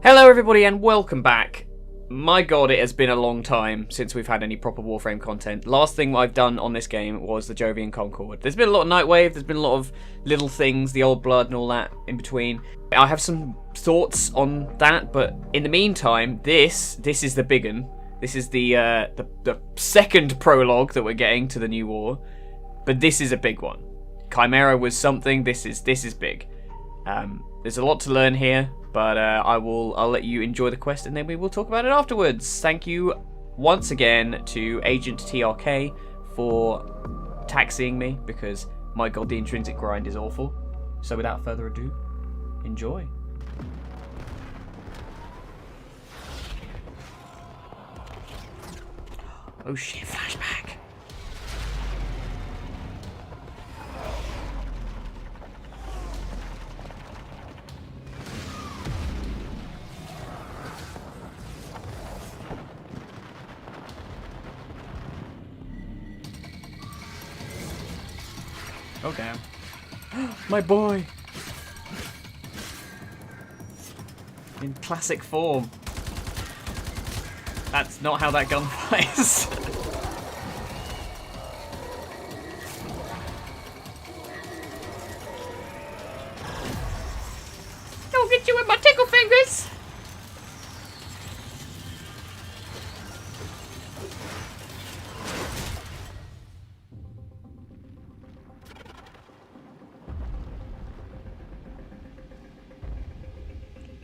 Hello everybody and welcome back. My god, it has been a long time since we've had any proper Warframe content. Last thing I've done on this game was the Jovian Concord. There's been a lot of Nightwave, there's been a lot of little things, the Old Blood and all that in between. I have some thoughts on that, but in the meantime, this is the big one. This is the second prologue that we're getting to the new war, but this is a big one. Chimera was something, this is big. There's a lot to learn here. But I'll let you enjoy the quest and then we will talk about it afterwards. Thank you once again to Agent TRK for taxiing me because my god, the intrinsic grind is awful. So without further ado, enjoy. Oh shit, flashback. Oh damn. My boy! In classic form. That's not how that gun flies. Don't get you with my tickle fingers!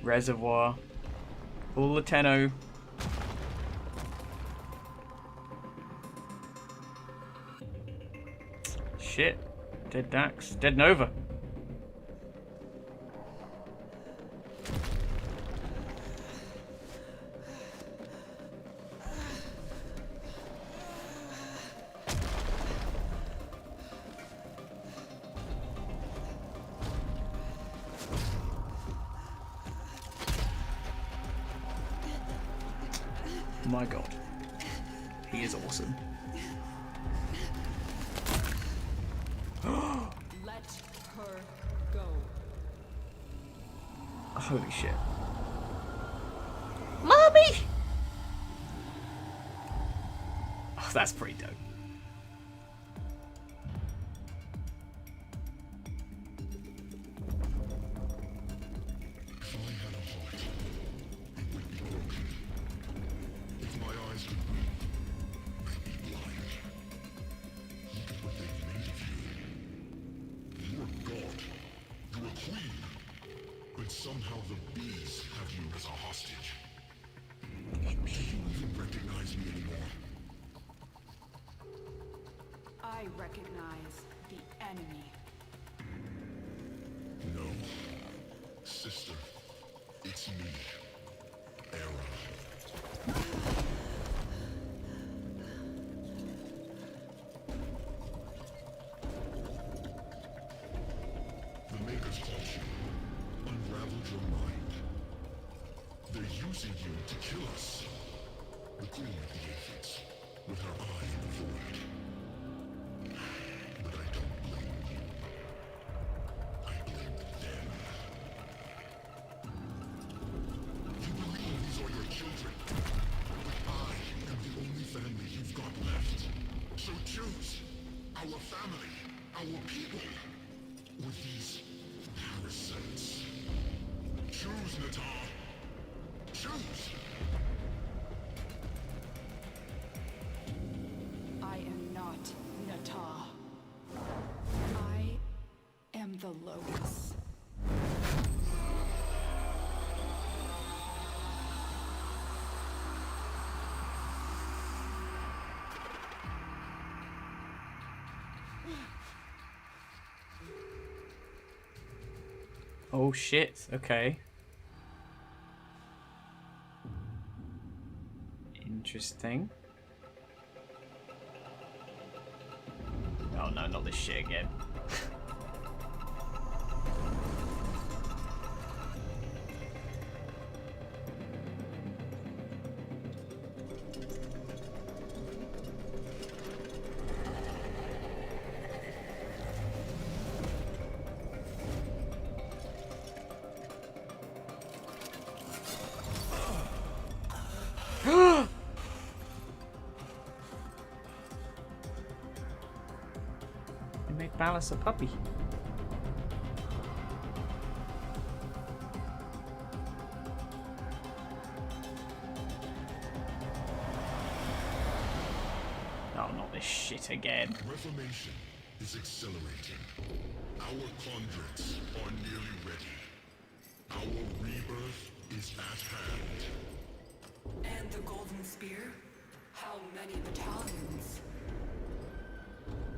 Reservoir. Pull the Tenno. Shit. Dead Dax. Dead Nova. My god. He is awesome. Let her go. Holy shit. Mommy! Oh, that's pretty dope. Somehow the bees have you as a hostage. Do you even recognize me anymore? I recognize the enemy. No. Sister, it's me, Erra. The Makers called you. Unraveled your mind. They're using you to kill us. The queen of the aphids, with her eye in the void. But I don't blame you. I blame them. You believe these are your children, but I am the only family you've got left. So choose our family, our people, with these parasites. Choose, Natar. Choose. I am not Natar. I am the Locust. Oh shit, okay. Interesting. Oh no, not this shit again. Ballas a puppy. Oh, not this shit again. Reformation is accelerating. Our conduits are nearly ready. Our rebirth is at hand. And the Golden Spear? How many battalions?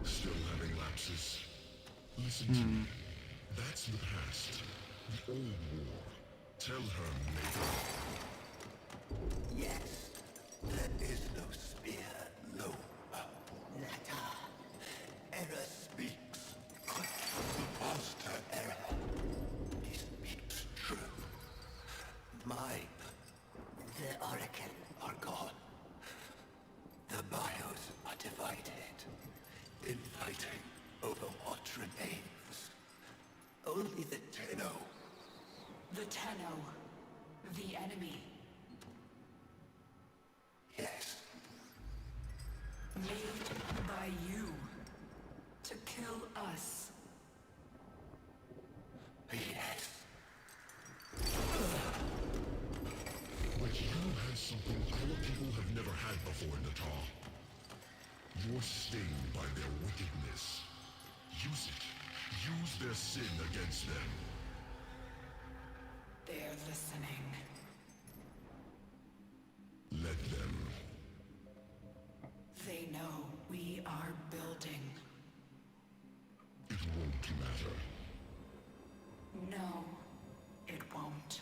Still having lapses. Listen to me. That's the past. The old war. Tell her, Maker. Yes, there is no spear, no Nata. Erra speaks. Master Erra. He speaks true. The Oracle are gone. The bios are divided. Infighting over what remains. Only the Tenno. The Tenno. The enemy. Yes. Made by you. To kill us. Yes. But you have something our people have never had before in the Tar. You're stained by their wickedness. Use it. Use their sin against them. They're listening. Let them. They know we are building. It won't matter. No, it won't.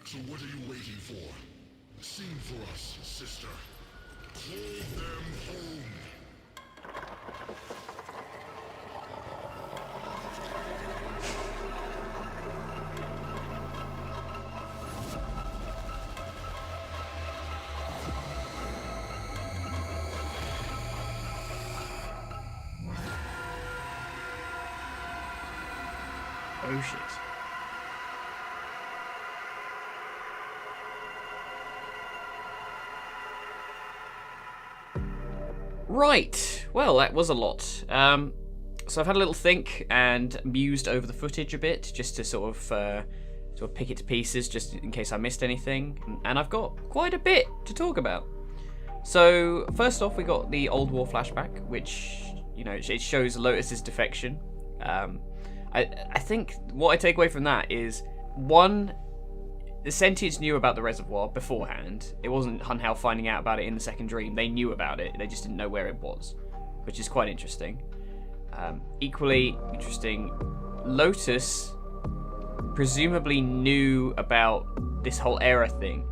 So what are you waiting for? Sing for us, sister. Call them home. Oh shit. Right, well, that was a lot. So I've had a little think and mused over the footage a bit, just to sort of pick it to pieces, just in case I missed anything. And I've got quite a bit to talk about. So first off, we got the Old War flashback, which, you know, it shows Lotus's defection. I think what I take away from that is, one, the Sentients knew about the reservoir beforehand. It wasn't Hun Hao finding out about it in the second dream. They knew about it. They just didn't know where it was, which is quite interesting. Equally interesting, Lotus presumably knew about this whole Erra thing.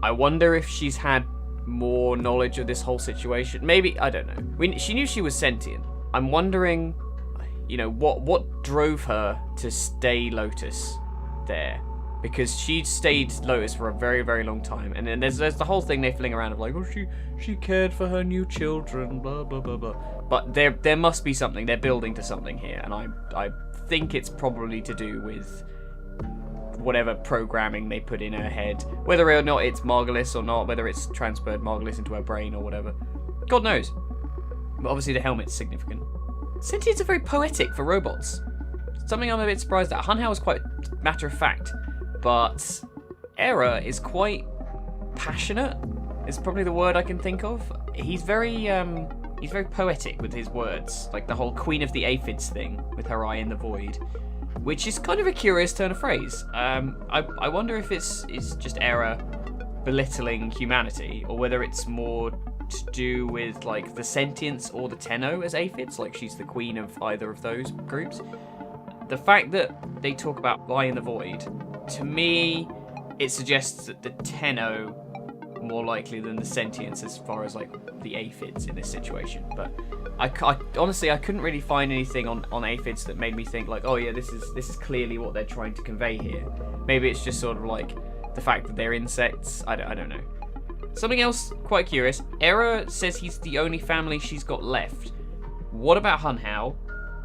I wonder if she's had more knowledge of this whole situation. Maybe, I don't know. She knew she was sentient. I'm wondering, you know, what drove her to stay Lotus there. Because she'd stayed Lotus for a very, very long time. And then there's the whole thing they fling around of like, oh, she cared for her new children, blah, blah, blah, blah. But there must be something. They're building to something here. And I think it's probably to do with whatever programming they put in her head. Whether or not it's Margulis or not, whether it's transferred Margulis into her brain or whatever. God knows. But obviously the helmet's significant. Sentients are very poetic for robots. Something I'm a bit surprised at. Hun Hao is quite matter of fact. But Erra is quite passionate, is probably the word I can think of. He's very poetic with his words, like the whole Queen of the Aphids thing with her eye in the void, which is kind of a curious turn of phrase. I wonder if it's just Erra belittling humanity, or whether it's more to do with like the Sentients or the Tenno as Aphids, like she's the queen of either of those groups. The fact that they talk about eye in the void, to me, it suggests that the Tenno more likely than the Sentients as far as like the Aphids in this situation. But I honestly, I couldn't really find anything on Aphids that made me think like, oh yeah, this is clearly what they're trying to convey here. Maybe it's just sort of like the fact that they're insects. I don't know. Something else quite curious. Erra says he's the only family she's got left. What about Hun Hao?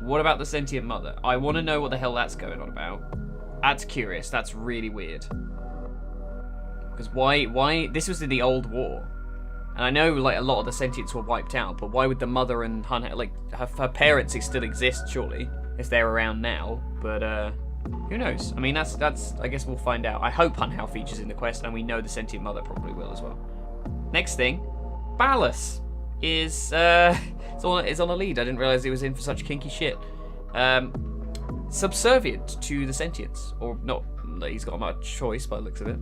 What about the sentient mother? I want to know what the hell that's going on about. That's curious. That's really weird. Because why? This was in the old war. And I know like a lot of the sentients were wiped out, but why would the mother and like her parents still exist? Surely, if they're around now. But who knows? I mean, that's. I guess we'll find out. I hope Hunhow features in the quest, and we know the sentient mother probably will as well. Next thing, Ballas is on a lead. I didn't realize he was in for such kinky shit. Subservient to the sentients, or not that he's got much choice by the looks of it.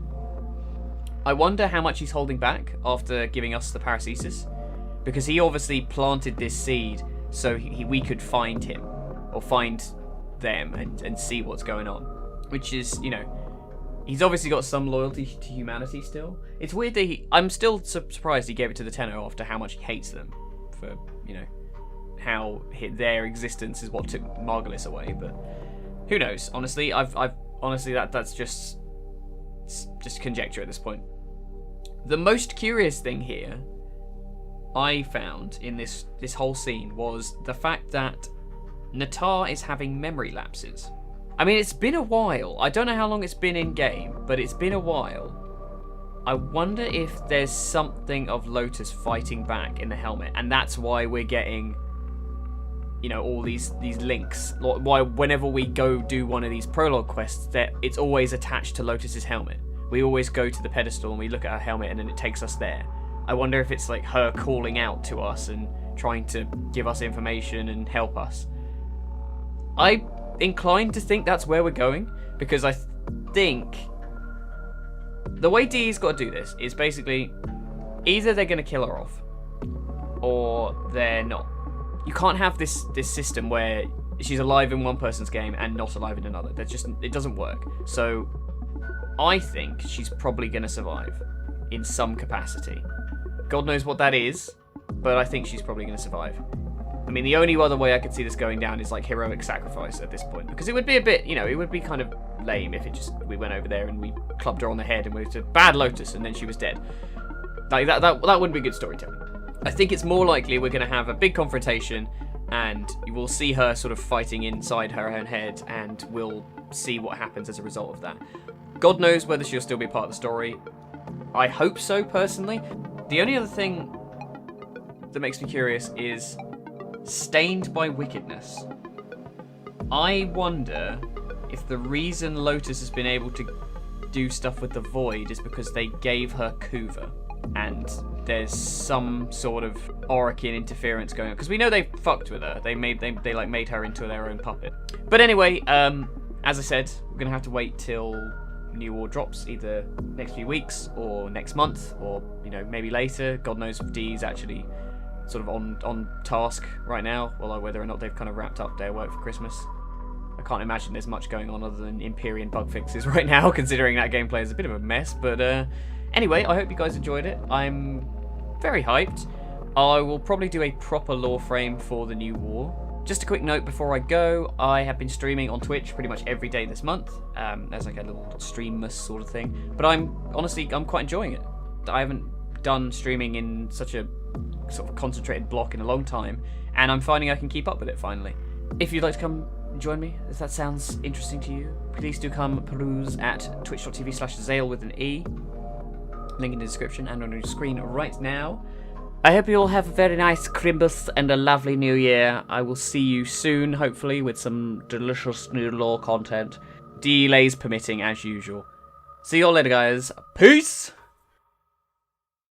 I wonder how much he's holding back after giving us the paracesis, because he obviously planted this seed so we could find him, or find them and see what's going on, which is, you know, he's obviously got some loyalty to humanity still. It's weird that I'm still surprised he gave it to the Tenno after how much he hates them for, you know, how their existence is what took Margulis away. But who knows? Honestly, I've honestly that's just conjecture at this point. The most curious thing here I found in this whole scene was the fact that Natar is having memory lapses. I mean, it's been a while. I don't know how long it's been in game, but it's been a while. I wonder if there's something of Lotus fighting back in the helmet, and that's why we're getting, you know, all these links. Why whenever we go do one of these prologue quests, that it's always attached to Lotus's helmet. We always go to the pedestal and we look at her helmet, and then it takes us there. I wonder if it's like her calling out to us and trying to give us information and help us. I'm inclined to think that's where we're going, because I think the way Dee's got to do this is basically either they're going to kill her off or they're not. You can't have this system where she's alive in one person's game and not alive in another. It doesn't work. So I think she's probably going to survive in some capacity. God knows what that is, but I think she's probably going to survive. I mean, the only other way I could see this going down is like heroic sacrifice at this point, because it would be a bit, you know, it would be kind of lame if we went over there and we clubbed her on the head and we said bad Lotus and then she was dead. Like that wouldn't be good storytelling. I think it's more likely we're going to have a big confrontation and you will see her sort of fighting inside her own head, and we'll see what happens as a result of that. God knows whether she'll still be part of the story. I hope so, personally. The only other thing that makes me curious is stained by wickedness. I wonder if the reason Lotus has been able to do stuff with the Void is because they gave her Kuva, and there's some sort of Orokin interference going on, because we know they fucked with her. They made her into their own puppet. But anyway, as I said, we're gonna have to wait till New War drops, either next few weeks or next month, or, you know, maybe later. God knows if Dee's actually sort of on task right now, although whether or not they've kind of wrapped up their work for Christmas. I can't imagine there's much going on other than Empyrean bug fixes right now, considering that gameplay is a bit of a mess. But anyway, I hope you guys enjoyed it. I'm very hyped. I will probably do a proper Warframe for the New War. Just a quick note before I go, I have been streaming on Twitch pretty much every day this month. There's like a little streamless sort of thing. But I'm quite enjoying it. I haven't done streaming in such a sort of concentrated block in a long time, and I'm finding I can keep up with it finally. If you'd like to come join me, if that sounds interesting to you, please do come peruse at twitch.tv/Xayl with an E. Link in the description and on your screen right now. I hope you all have a very nice Crimbus and a lovely new year. I will see you soon, hopefully, with some delicious new lore content. Delays permitting, as usual. See you all later, guys. Peace!